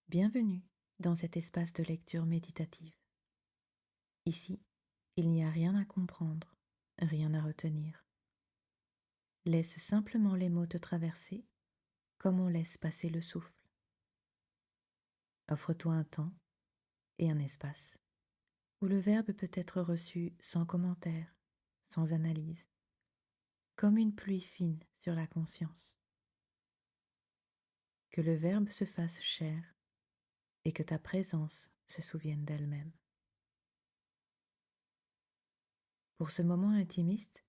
Bienvenue dans cet espace de lecture méditative. Ici, il n'y a rien à comprendre, rien à retenir. Laisse simplement les mots te traverser comme on laisse passer le souffle. Offre-toi un temps et un espace où le verbe peut être reçu sans commentaire, sans analyse, comme une pluie fine sur la conscience. Que le verbe se fasse chair et que ta présence se souvienne d'elle-même. Pour ce moment intimiste,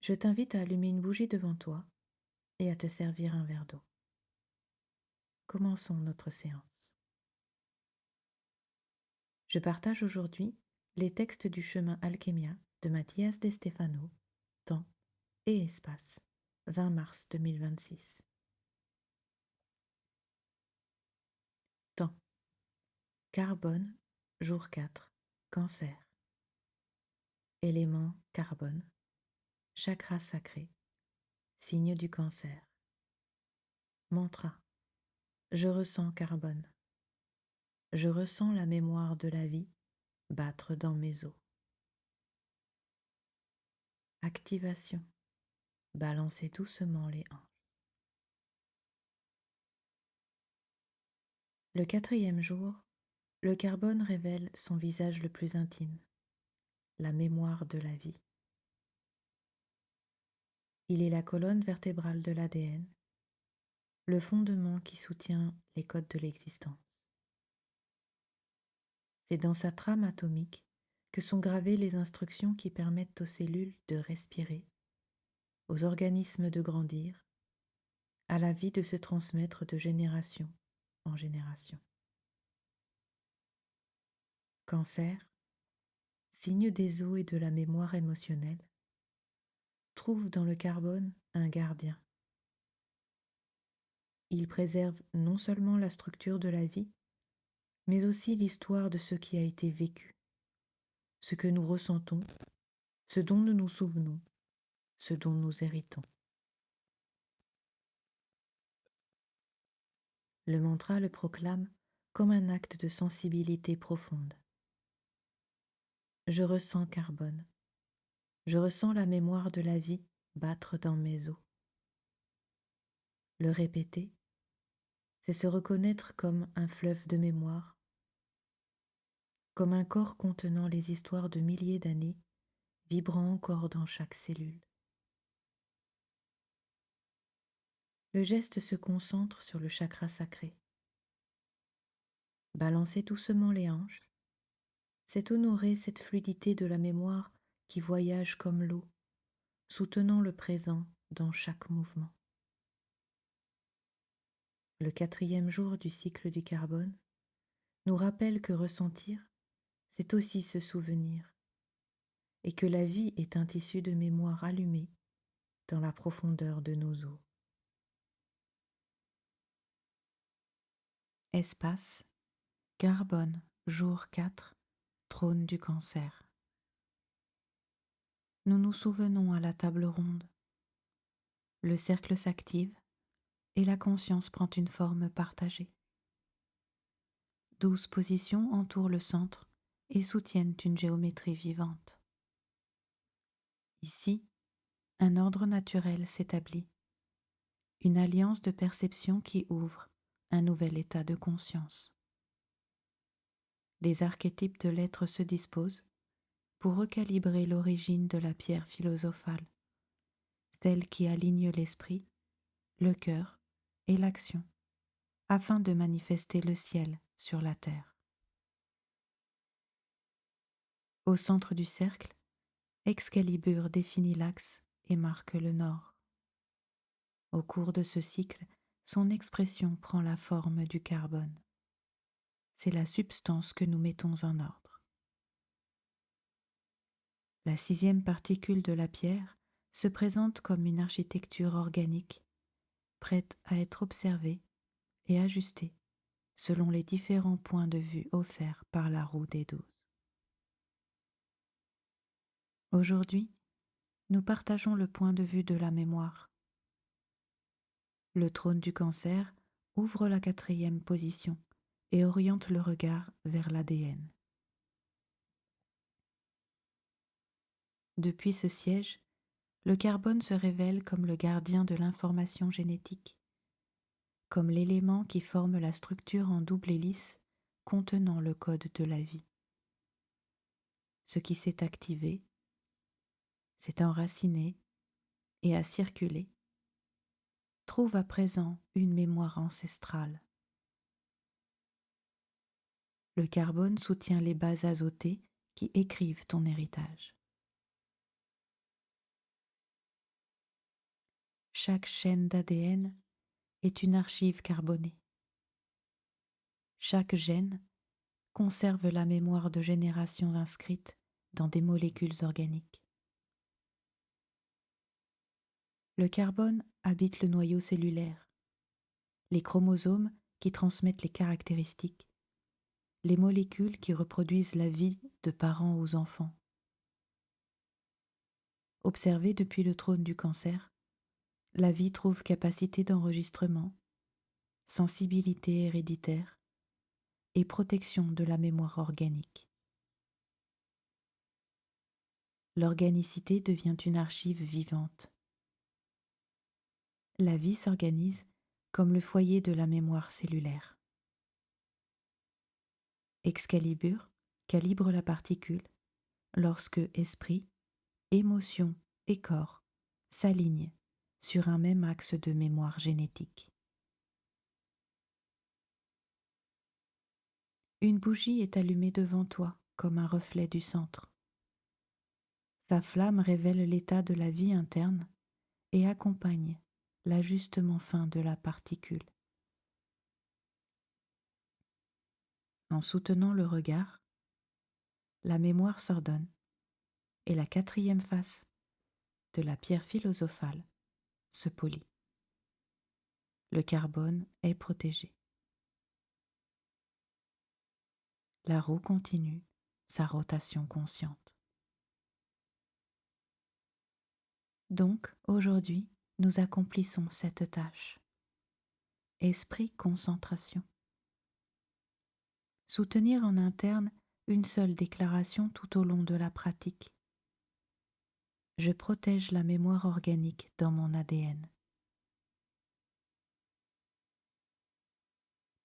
je t'invite à allumer une bougie devant toi et à te servir un verre d'eau. Commençons notre séance. Je partage aujourd'hui les textes du chemin Alchemia de Mathias de Stefano, Temps et Espace, 20 mars 2026. Temps. Carbone, jour 4, Cancer. Élément carbone, chakra sacré, signe du Cancer. Mantra. Je ressens carbone. Je ressens la mémoire de la vie battre dans mes os. Activation. Balancez doucement les hanches. Le 4e jour, le carbone révèle son visage le plus intime, la mémoire de la vie. Il est la colonne vertébrale de l'ADN, le fondement qui soutient les codes de l'existence. C'est dans sa trame atomique que sont gravées les instructions qui permettent aux cellules de respirer, aux organismes de grandir, à la vie de se transmettre de génération en génération. Cancer, signe des os et de la mémoire émotionnelle, trouve dans le carbone un gardien. Il préserve non seulement la structure de la vie, mais aussi l'histoire de ce qui a été vécu, ce que nous ressentons, ce dont nous nous souvenons, ce dont nous héritons. Le mantra le proclame comme un acte de sensibilité profonde. Je ressens carbone, je ressens la mémoire de la vie battre dans mes os. Le répéter, c'est se reconnaître comme un fleuve de mémoire, comme un corps contenant les histoires de milliers d'années, vibrant encore dans chaque cellule. Le geste se concentre sur le chakra sacré. Balancer doucement les hanches, c'est honorer cette fluidité de la mémoire qui voyage comme l'eau, soutenant le présent dans chaque mouvement. Le 4e jour du cycle du carbone nous rappelle que ressentir, c'est aussi se souvenir, et que la vie est un tissu de mémoire allumé dans la profondeur de nos os. Espace, carbone, jour 4, trône du Cancer. Nous nous souvenons à la table ronde. Le cercle s'active et la conscience prend une forme partagée. 12 positions entourent le centre et soutiennent une géométrie vivante. Ici, un ordre naturel s'établit, une alliance de perception qui ouvre un nouvel état de conscience. Les archétypes de l'être se disposent pour recalibrer l'origine de la pierre philosophale, celle qui aligne l'esprit, le cœur et l'action, afin de manifester le ciel sur la terre. Au centre du cercle, Excalibur définit l'axe et marque le nord. Au cours de ce cycle, son expression prend la forme du carbone. C'est la substance que nous mettons en ordre. La 6e particule de la pierre se présente comme une architecture organique, prête à être observée et ajustée selon les différents points de vue offerts par la roue des 12. Aujourd'hui, nous partageons le point de vue de la mémoire. Le trône du Cancer ouvre la 4e position et oriente le regard vers l'ADN. Depuis ce siège, le carbone se révèle comme le gardien de l'information génétique, comme l'élément qui forme la structure en double hélice contenant le code de la vie. Ce qui s'est activé, s'est enraciné et a circulé, trouve à présent une mémoire ancestrale. Le carbone soutient les bases azotées qui écrivent ton héritage. Chaque chaîne d'ADN est une archive carbonée. Chaque gène conserve la mémoire de générations inscrites dans des molécules organiques. Le carbone habite le noyau cellulaire, les chromosomes qui transmettent les caractéristiques, les molécules qui reproduisent la vie de parents aux enfants. Observée depuis le trône du cancer, la vie trouve capacité d'enregistrement, sensibilité héréditaire et protection de la mémoire organique. L'organicité devient une archive vivante. La vie s'organise comme le foyer de la mémoire cellulaire. Excalibur calibre la particule lorsque esprit, émotion et corps s'alignent sur un même axe de mémoire génétique. Une bougie est allumée devant toi comme un reflet du centre. Sa flamme révèle l'état de la vie interne et accompagne l'ajustement fin de la particule. En soutenant le regard, la mémoire s'ordonne et la quatrième face de la pierre philosophale se polit. Le carbone est protégé. La roue continue sa rotation consciente. Donc, aujourd'hui, nous accomplissons cette tâche. Esprit concentration. Soutenir en interne une seule déclaration tout au long de la pratique. Je protège la mémoire organique dans mon ADN.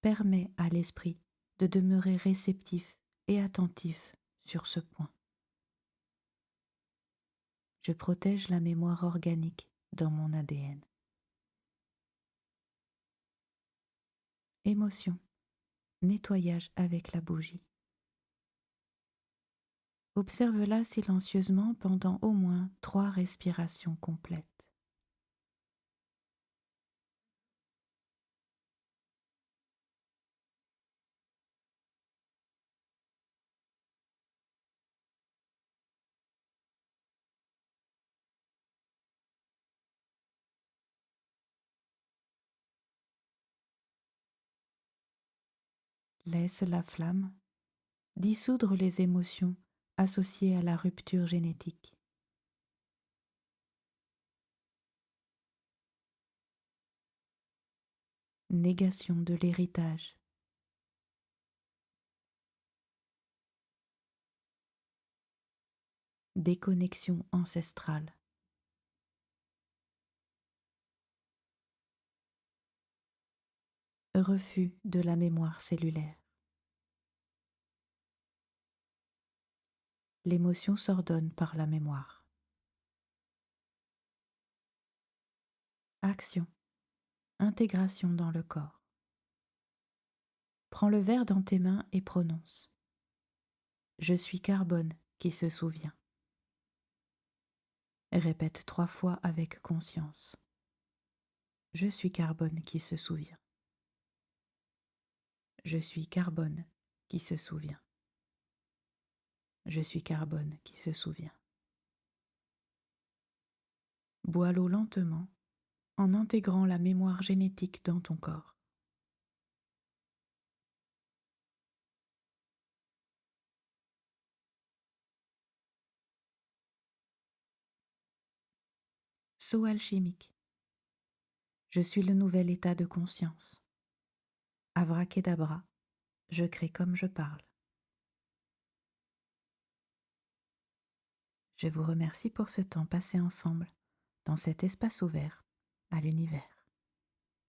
Permets à l'esprit de demeurer réceptif et attentif sur ce point. Je protège la mémoire organique dans mon ADN. Émotion. Nettoyage avec la bougie. Observe-la silencieusement pendant au moins 3 respirations complètes. Laisse la flamme dissoudre les émotions associées à la rupture génétique. Négation de l'héritage. Déconnexion ancestrale. Refus de la mémoire cellulaire. L'émotion s'ordonne par la mémoire. Action. Intégration dans le corps. Prends le verre dans tes mains et prononce. Je suis carbone qui se souvient. Répète 3 fois avec conscience. Je suis carbone qui se souvient. Je suis carbone qui se souvient. Je suis carbone qui se souvient. Bois l'eau lentement en intégrant la mémoire génétique dans ton corps. Saut alchimique. Je suis le nouvel état de conscience. Avracadabra, Je crée comme je parle. Je vous remercie pour ce temps passé ensemble dans cet espace ouvert à l'univers.